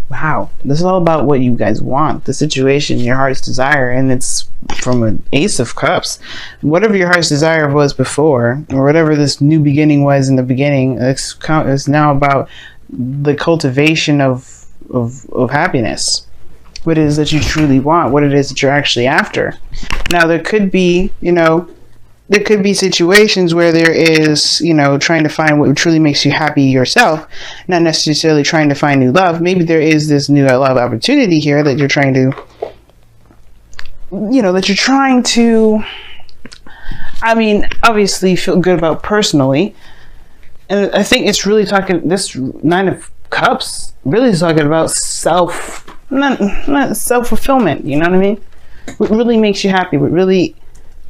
Wow, this is all about what you guys want, the situation, your heart's desire, and it's from an Ace of Cups. Whatever your heart's desire was before, or whatever this new beginning was in the beginning, it's now about the cultivation of happiness. What it is that you truly want, what it is that you're actually after. Now, there could be, there could be situations where there is, trying to find what truly makes you happy yourself, not necessarily trying to find new love. Maybe there is this new love opportunity here that you're trying to, obviously feel good about personally. And I think it's really talking, this Nine of Cups really is talking about not self-fulfillment, you know what I mean? What really makes you happy, what really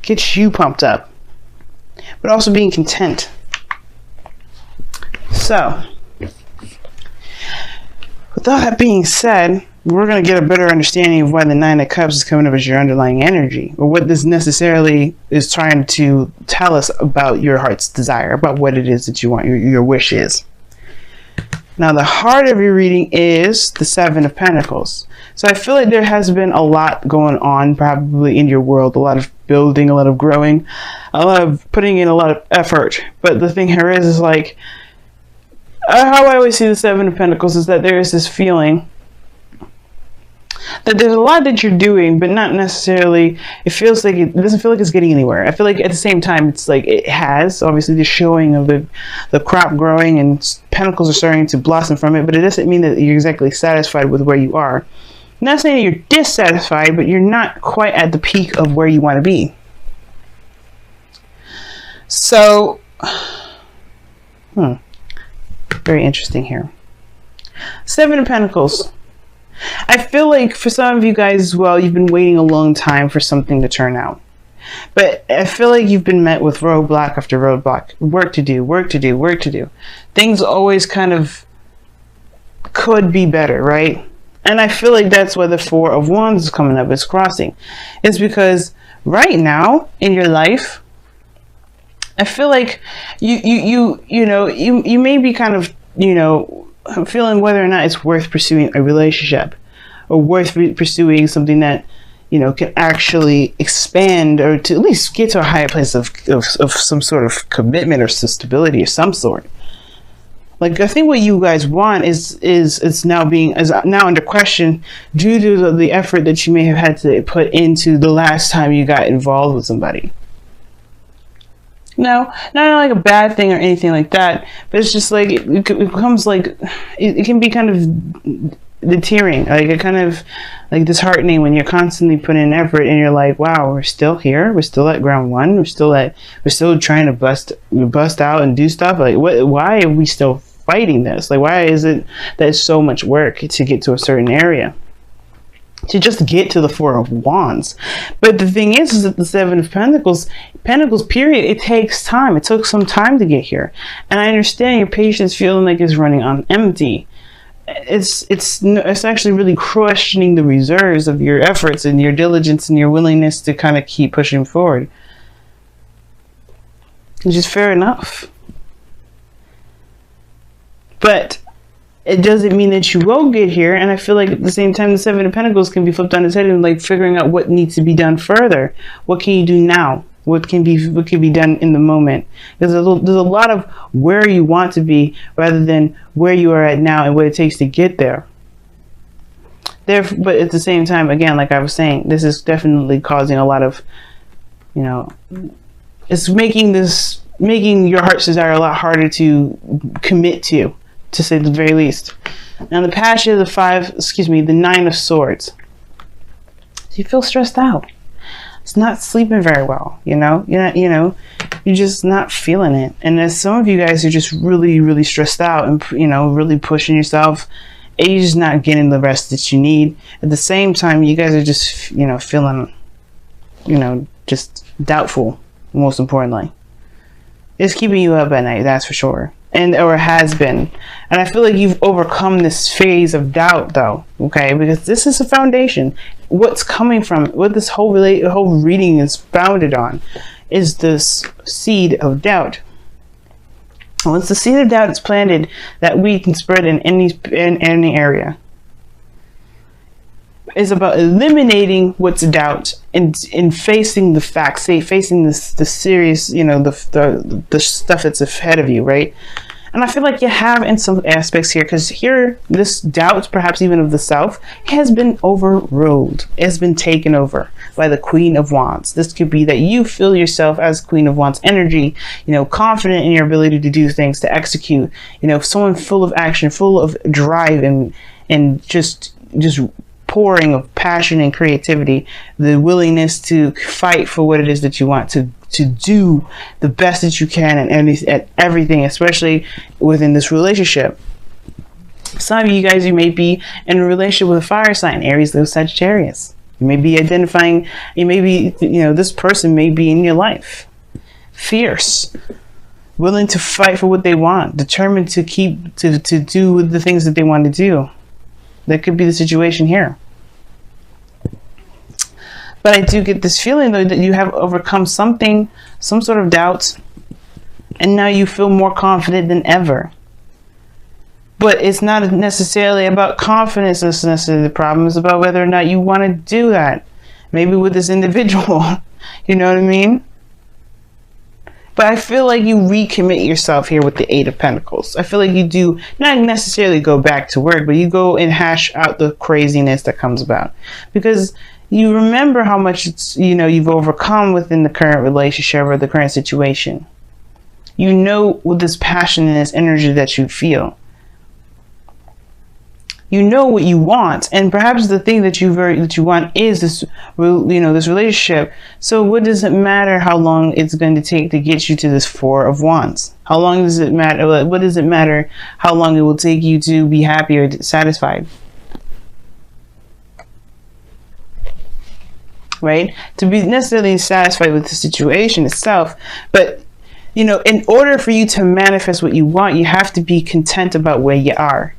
gets you pumped up, but also being content. So, with all that being said, we're going to get a better understanding of why the Nine of Cups is coming up as your underlying energy, or what this necessarily is trying to tell us about your heart's desire, about what it is that you want, your wish is. Now, the heart of your reading is the Seven of Pentacles. So I feel like there has been a lot going on probably in your world, a lot of building, a lot of growing, a lot of putting in a lot of effort. But the thing here is like, how I always see the Seven of Pentacles is that there is this feeling that there's a lot that you're doing, but not necessarily, it feels like it doesn't feel like it's getting anywhere. I feel like at the same time, it's like it has, obviously, the showing of the crop growing and pentacles are starting to blossom from it, but it doesn't mean that you're exactly satisfied with where you are. I'm not saying that you're dissatisfied, but you're not quite at the peak of where you want to be. So, very interesting here. Seven of Pentacles. I feel like for some of you guys as well, you've been waiting a long time for something to turn out. But I feel like you've been met with roadblock after roadblock. Work to do, work to do, work to do. Things always kind of could be better, right? And I feel like that's why the Four of Wands is coming up, it's crossing. It's because right now in your life, I feel like you may be kind of, feeling whether or not it's worth pursuing a relationship or worth pursuing something that, can actually expand or to at least get to a higher place of some sort of commitment or stability of some sort. Like, I think what you guys want is now under question due to the effort that you may have had to put into the last time you got involved with somebody. No, not like a bad thing or anything like that, but it's just like it becomes like it can be kind of deterring, like it kind of like disheartening when you're constantly putting in effort and you're like, wow, we're still here, we're still at ground one, we're still trying to bust out and do stuff. Like, why are we still fighting this? Like, why is it that it's so much work to get to a certain area, to just get to the Four of Wands? But the thing is that the Seven of Pentacles period, it takes time. It took some time to get here, and I understand your patience feeling like it's running on empty. It's actually really questioning the reserves of your efforts and your diligence and your willingness to kind of keep pushing forward, which is fair enough. But it doesn't mean that you will get here. And I feel like at the same time, the Seven of Pentacles can be flipped on its head and like figuring out what needs to be done further. What can you do now? What can be done in the moment? There's a lot of where you want to be rather than where you are at now and what it takes to get there. But at the same time, again, like I was saying, this is definitely causing a lot of, it's making your heart's desire a lot harder to commit to say the very least. Now the Passion of the Nine of Swords. Do you feel stressed out? It's not sleeping very well, you're just not feeling it. And as some of you guys are just really, really stressed out and, really pushing yourself, and you're just not getting the rest that you need. At the same time, you guys are just, feeling, just doubtful, most importantly. It's keeping you up at night, that's for sure. Or has been. And I feel like you've overcome this phase of doubt, though, okay? Because this is a foundation. What's coming from, what this whole reading is founded on, is this seed of doubt. Once the seed of doubt is planted, that weed can spread in any area. is about eliminating what's doubt and facing the facts, facing the serious, the stuff that's ahead of you, right? And I feel like you have in some aspects here, because here, this doubt, perhaps even of the self, has been overruled. It has been taken over by the Queen of Wands. This could be that you feel yourself as Queen of Wands energy, confident in your ability to do things, to execute, someone full of action, full of drive and just pouring of passion and creativity, the willingness to fight for what it is that you want, to do the best that you can at everything, especially within this relationship. Some of you guys, you may be in a relationship with a fire sign, Aries, Leo, Sagittarius. You may be identifying, this person may be in your life. Fierce, willing to fight for what they want, determined to do the things that they want to do. That could be the situation here. But I do get this feeling, though, that you have overcome some sort of doubt, and now you feel more confident than ever. But it's not necessarily about confidence that's necessarily the problem. It's about whether or not you want to do that. Maybe with this individual, you know what I mean? But I feel like you recommit yourself here with the Eight of Pentacles. I feel like you do not necessarily go back to work, but you go and hash out the craziness that comes about. Because you remember how much you've overcome within the current relationship or the current situation. With this passion and this energy that you feel. You know what you want, and perhaps the thing that you want is this relationship. So what does it matter how long it's going to take to get you to this Four of Wands? How long does it matter? What does it matter how long it will take you to be happy or satisfied? Right? To be necessarily satisfied with the situation itself, but in order for you to manifest what you want, you have to be content about where you are.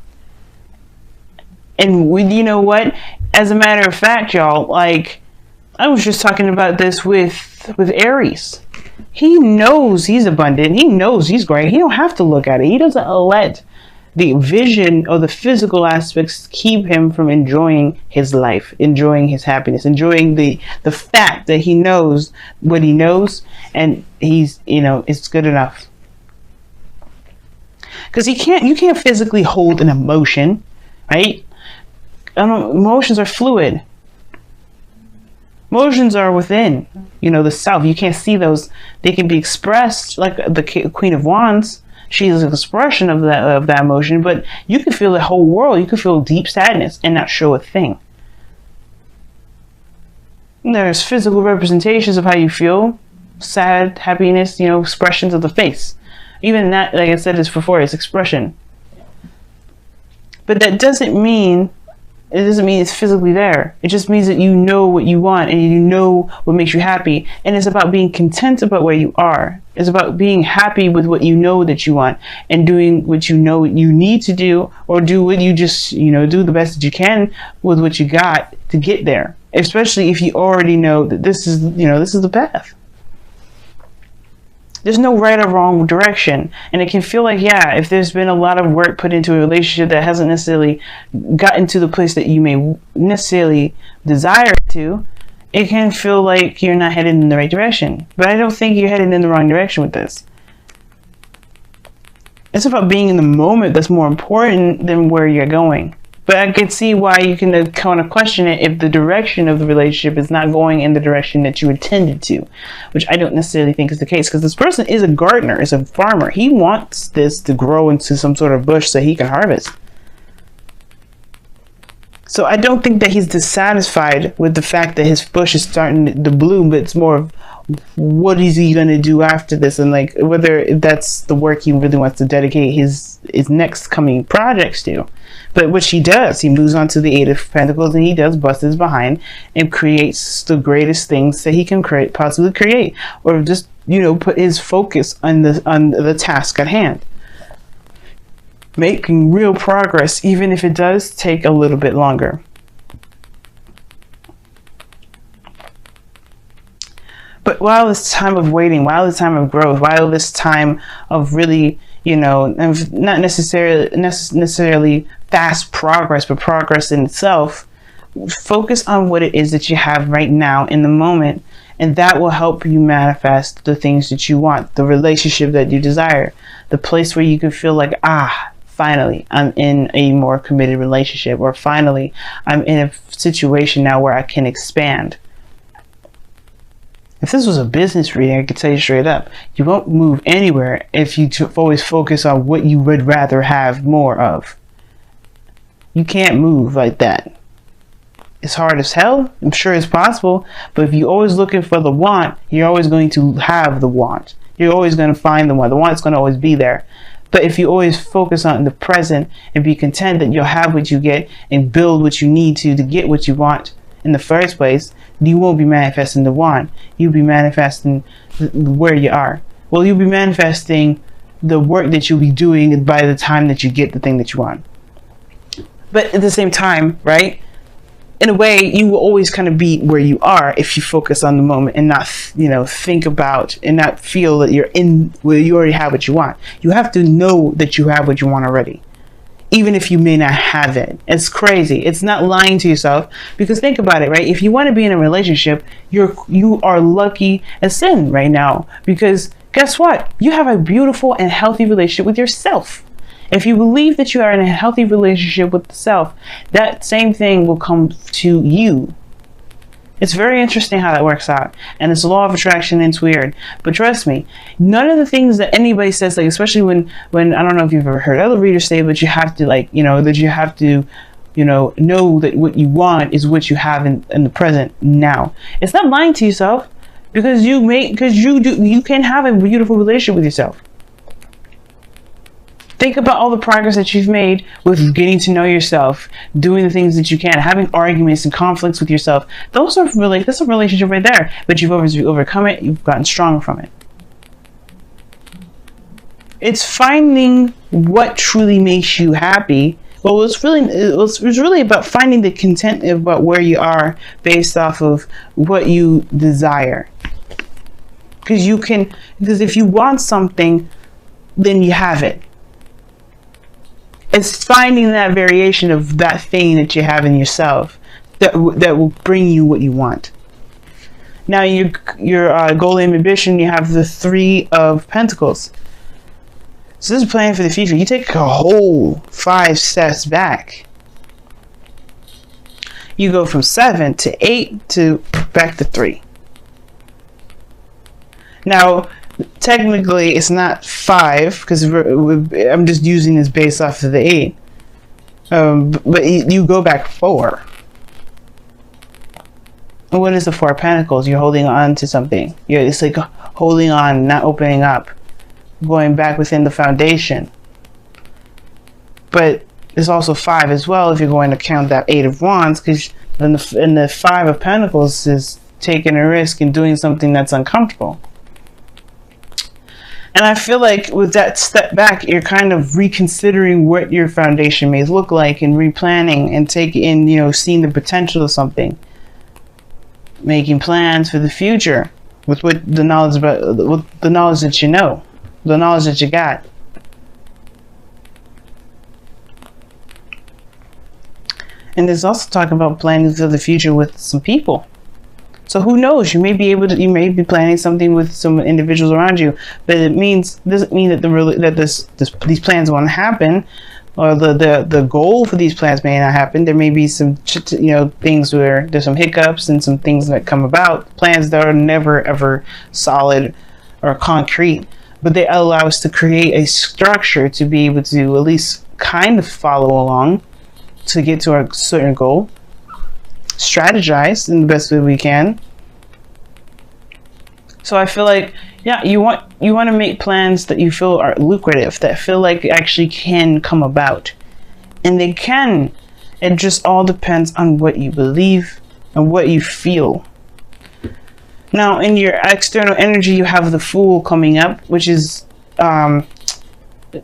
And you know what? As a matter of fact, y'all, I was just talking about this with Aries. He knows he's abundant. He knows he's great. He don't have to look at it. He doesn't let the vision or the physical aspects keep him from enjoying his life, enjoying his happiness, enjoying the fact that he knows what he knows, and he's, it's good enough. Because you can't physically hold an emotion, right? Emotions are fluid. Emotions are within, the self. You can't see those. They can be expressed like the Queen of Wands. She is an expression of that emotion, but you can feel the whole world. You can feel deep sadness and not show a thing. There's physical representations of how you feel. Sad, happiness, expressions of the face. Even that, like I said this before, is expression. But that doesn't mean it's physically there. It just means that you know what you want and you know what makes you happy. And it's about being content about where you are. It's about being happy with what you know that you want and doing what you know you need to do, or do what you just, do the best that you can with what you got to get there. Especially if you already know that this is the path. There's no right or wrong direction. And it can feel like, if there's been a lot of work put into a relationship that hasn't necessarily gotten to the place that you may necessarily desire to, it can feel like you're not headed in the right direction. But I don't think you're headed in the wrong direction with this. It's about being in the moment that's more important than where you're going. But I can see why you can kind of question it if the direction of the relationship is not going in the direction that you intended to, which I don't necessarily think is the case, because this person is a gardener, is a farmer. He wants this to grow into some sort of bush so he can harvest. So I don't think that he's dissatisfied with the fact that his bush is starting to bloom, but it's more of what is he going to do after this, and whether that's the work he really wants to dedicate his next coming projects to. But which he does. He moves on to the Eight of Pentacles, and he does bust his behind and creates the greatest things that he can possibly create, or just put his focus on the task at hand, making real progress, even if it does take a little bit longer. But while this time of waiting, while this time of growth, while this time of really, not necessarily fast progress, but progress in itself, focus on what it is that you have right now in the moment, and that will help you manifest the things that you want, the relationship that you desire, the place where you can feel like, finally, I'm in a more committed relationship, or finally, I'm in a situation now where I can expand. If this was a business reading, I could tell you straight up, you won't move anywhere if you always focus on what you would rather have more of. You can't move like that. It's hard as hell. I'm sure it's possible. But if you're always looking for the want, you're always going to have the want. You're always going to find the want. The want's going to always be there. But if you always focus on the present and be content that you'll have what you get and build what you need to get what you want in the first place, you won't be manifesting the want. You'll be manifesting where you are. Well, you'll be manifesting the work that you'll be doing by the time that you get the thing that you want. But at the same time, right? In a way, you will always kind of be where you are if you focus on the moment and not, think about and not feel that you're in where you already have what you want. You have to know that you have what you want already, even if you may not have it. It's crazy. It's not lying to yourself, because think about it, right? If you want to be in a relationship, you are lucky as sin right now, because guess what? You have a beautiful and healthy relationship with yourself. If you believe that you are in a healthy relationship with the self, that same thing will come to you. It's very interesting how that works out. And it's a law of attraction, and it's weird. But trust me, none of the things that anybody says, like, especially when I don't know if you've ever heard other readers say, but you have to, that you have to, know that what you want is what you have in the present now. It's not lying to yourself, because you can have a beautiful relationship with yourself. Think about all the progress that you've made with getting to know yourself, doing the things that you can, having arguments and conflicts with yourself. That's a relationship right there. But you've overcome it. You've gotten stronger from it. It's finding what truly makes you happy. Well, it's really about finding the content about where you are based off of what you desire. Because if you want something, then you have it. It's finding that variation of that thing that you have in yourself that will bring you what you want. Now, your goal and ambition, you have the 3 of Pentacles. So this is planning for the future. You take a whole 5 steps back. You go from 7 to 8 to back to 3. Now, technically, it's not 5, because I'm just using this based off of the 8. But you go back 4. And what is the 4 of Pentacles? You're holding on to something. It's like holding on, not opening up, going back within the foundation. But there's also 5 as well if you're going to count that 8 of Wands, because in the 5 of Pentacles is taking a risk and doing something that's uncomfortable. And I feel like with that step back, you're kind of reconsidering what your foundation may look like, and replanning and seeing the potential of something, making plans for the future with the knowledge that you know, the knowledge that you got. And there's also talk about planning for the future with some people. So who knows? You may be planning something with some individuals around you, but it doesn't mean that these plans won't happen, or the goal for these plans may not happen. There may be some things where there's some hiccups and some things that come about, plans that are never ever solid or concrete, but they allow us to create a structure to be able to at least kind of follow along to get to our certain goal. Strategize in the best way we can. So I feel like, you want to make plans that you feel are lucrative, that feel like actually can come about, and they can. It just all depends on what you believe and what you feel. Now, in your external energy, you have the Fool coming up, which is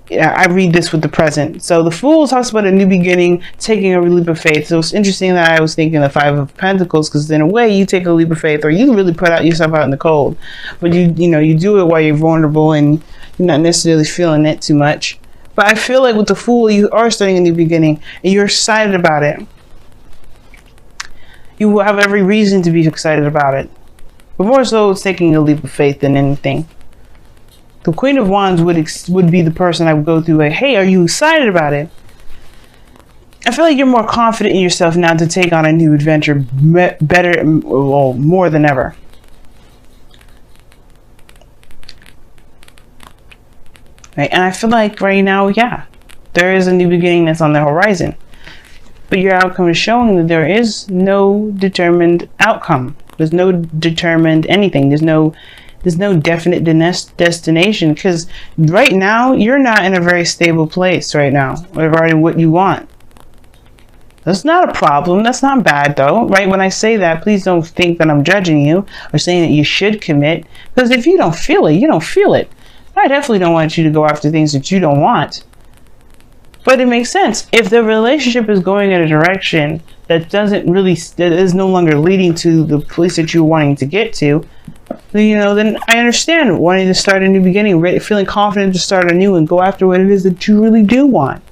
I read this with the present. So the Fool talks about a new beginning, taking a leap of faith. So it's interesting that I was thinking the 5 of Pentacles, because in a way you take a leap of faith, or you really put yourself out in the cold, but you do it while you're vulnerable and you're not necessarily feeling it too much. But I feel like with the Fool, you are starting a new beginning and you're excited about it. You will have every reason to be excited about it. But more so, it's taking a leap of faith than anything. The Queen of Wands would be the person I would go through like, hey, are you excited about it? I feel like you're more confident in yourself now to take on a new adventure better, well, more than ever. Right? And I feel like right now, yeah, there is a new beginning that's on the horizon. But your outcome is showing that there is no determined outcome. There's no determined anything. There's no definite destination, because right now you're not in a very stable place right now regarding what you want. That's not a problem. That's not bad though, right? When I say that, please don't think that I'm judging you or saying that you should commit, because if you don't feel it, you don't feel it. I definitely don't want you to go after things that you don't want. But it makes sense. If the relationship is going in a direction that is no longer leading to the place that you're wanting to get to, then I understand wanting to start a new beginning, feeling confident to start anew and go after what it is that you really do want.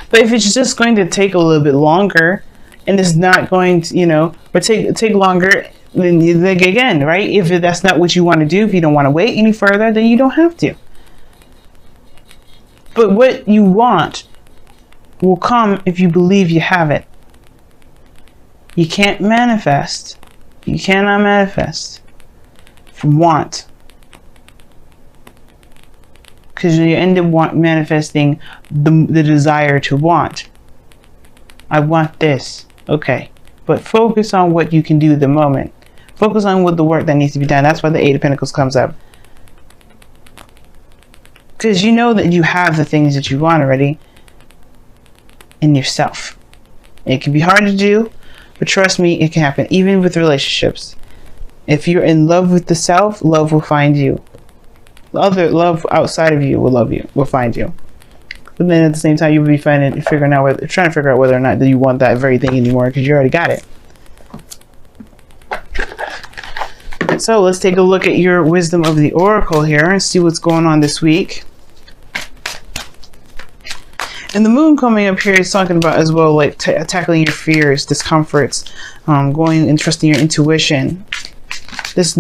But if it's just going to take a little bit longer, and it's not going to, or take longer, then you think again, right? If that's not what you want to do, if you don't want to wait any further, then you don't have to. But what you want will come if you believe you have it. You can't manifest. You cannot manifest from want. Because you end up manifesting the desire to want. I want this. Okay. But focus on what you can do at the moment. Focus on what the work that needs to be done. That's why the Eight of Pentacles comes up. Because you know that you have the things that you want already in yourself. It can be hard to do, but trust me, it can happen. Even with relationships. If you're in love with the self, love will find you. Love outside of you will find you. But then at the same time, you'll be trying to figure out whether or not that you want that very thing anymore, because you already got it. So let's take a look at your wisdom of the oracle here and see what's going on this week. And the moon coming up here is talking about as well, like tackling your fears, discomforts, going and trusting your intuition. There's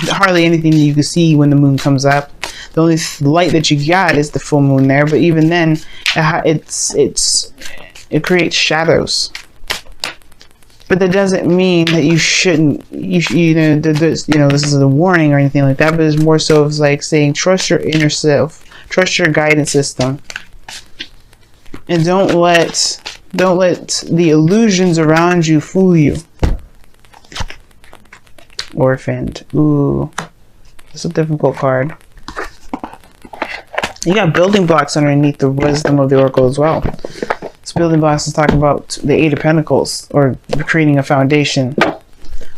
hardly anything that you can see when the moon comes up. The only light that you got is the full moon there, but even then, it creates shadows. But that doesn't mean that you shouldn't. This is a warning or anything like that. But it's more so of like saying, trust your inner self, trust your guidance system, and don't let the illusions around you fool you. Orphaned. Ooh, that's a difficult card. You got building blocks underneath the wisdom of the oracle as well. This building blocks is talking about the Eight of Pentacles, or creating a foundation,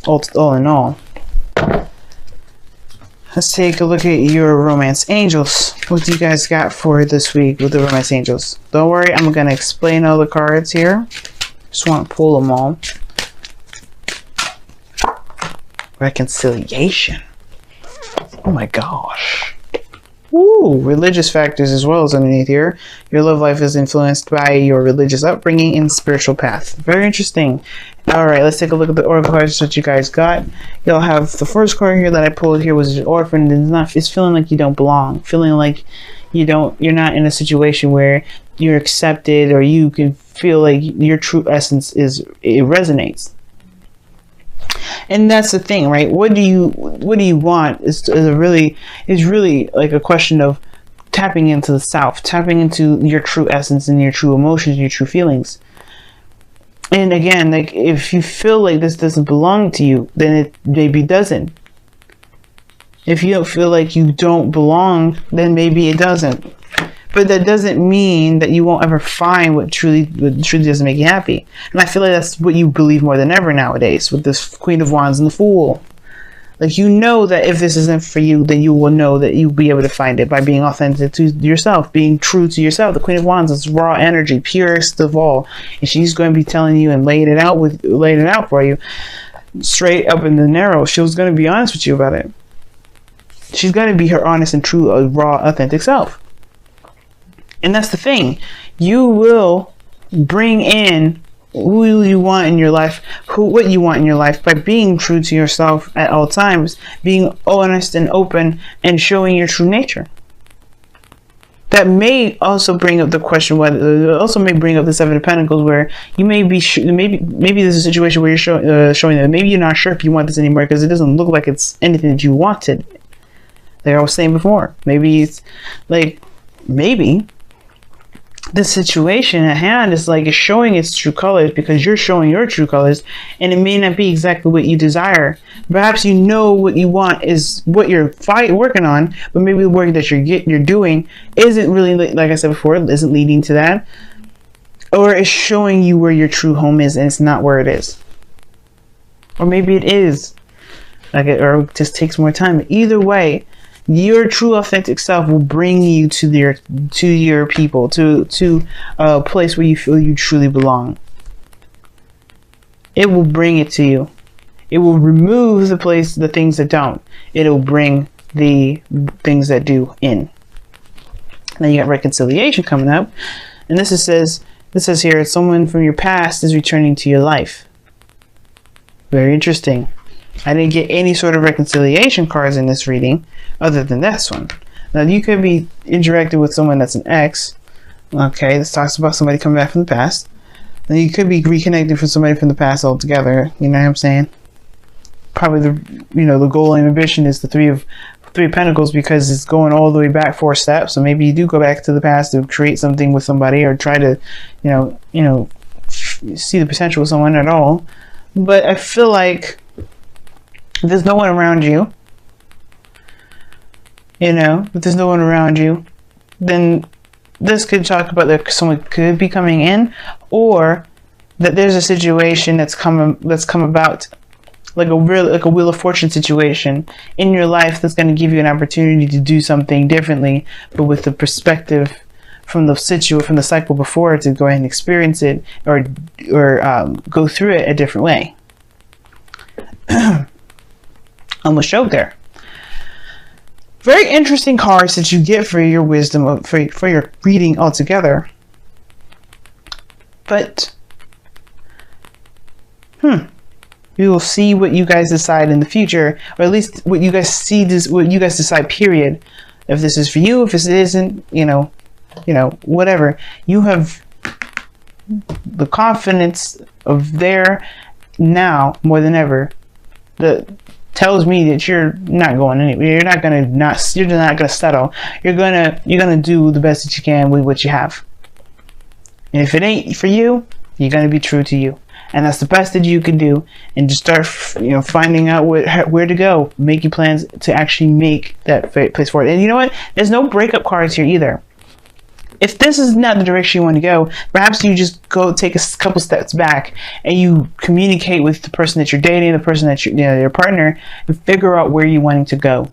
all in all. Let's take a look at your romance angels. What do you guys got for this week with the romance angels? Don't worry, I'm going to explain all the cards here. Just want to pull them all. Reconciliation. Oh my gosh. Woo! Religious factors as well as underneath here. Your love life is influenced by your religious upbringing and spiritual path. Very interesting. Alright, let's take a look at the oracle cards that you guys got. You'll have the first card here that I pulled here was an orphan. It's feeling like you don't belong. Feeling like you're not in a situation where you're accepted, or you can feel like your true essence it resonates. And that's the thing, right? What do you want is really like a question of tapping into the self, tapping into your true essence and your true emotions, your true feelings. And again, like if you feel like this doesn't belong to you, then it maybe doesn't. If you don't feel like you don't belong, then maybe it doesn't. But that doesn't mean that you won't ever find what truly doesn't make you happy. And I feel like that's what you believe more than ever nowadays with this Queen of Wands and the Fool. Like, you know that if this isn't for you, then you will know that you'll be able to find it by being authentic to yourself, being true to yourself. The Queen of Wands is raw energy, purest of all. And she's going to be telling you and laying it out for you straight up in the narrow. She was going to be honest with you about it. She's going to be her honest and true, raw, authentic self. And that's the thing. You will bring in who you want in your life, what you want in your life, by being true to yourself at all times, being honest and open, and showing your true nature. That may also bring up the question whether, also may bring up the Seven of Pentacles, where you may be maybe there's a situation where you're showing that maybe you're not sure if you want this anymore because it doesn't look like it's anything that you wanted. Like I was saying before, maybe it's like, maybe the situation at hand is like it's showing its true colors because you're showing your true colors, and it may not be exactly what you desire. Perhaps you know what you want is what you're working on, but maybe the work that you're doing isn't really, like I said before, isn't leading to that, or it's showing you where your true home is and it's not where it is, or maybe it is, or it just takes more time. Either way, your true authentic self will bring you to your people, to a place where you feel you truly belong. It will bring it to you. It will remove the things that don't. It'll bring the things that do in. Now you got reconciliation coming up, and this says here, someone from your past is returning to your life. Very interesting. I didn't get any sort of reconciliation cards in this reading other than this one. Now you could be interacting with someone that's an ex. Okay, this talks about somebody coming back from the past. Then you could be reconnecting with somebody from the past altogether. You know what I'm saying? Probably the goal and ambition is the Three of Pentacles, because it's going all the way back 4 steps. So maybe you do go back to the past to create something with somebody, or try to see the potential with someone at all. But I feel like if there's no one around you, if there's no one around you, then this could talk about that someone could be coming in, or that there's a situation that's come about, like a Wheel of Fortune situation in your life, that's going to give you an opportunity to do something differently, but with the perspective from the cycle before, to go ahead and experience it, or go through it a different way. Almost showed there. Very interesting cards that you get for your wisdom, for your reading altogether. But we will see what you guys decide in the future, or at least what you guys decide, period. If this is for you, if this isn't, whatever. You have the confidence of there now more than ever that tells me that you're not going anywhere. You're not gonna settle. You're gonna do the best that you can with what you have. And if it ain't for you, you're gonna be true to you, and that's the best that you can do. And just start, finding out where to go, making plans to actually make that place forward. And you know what? There's no breakup cards here either. If this is not the direction you want to go, perhaps you just go take a couple steps back and you communicate with the person that you're dating, the person that your partner, and figure out where you're wanting to go.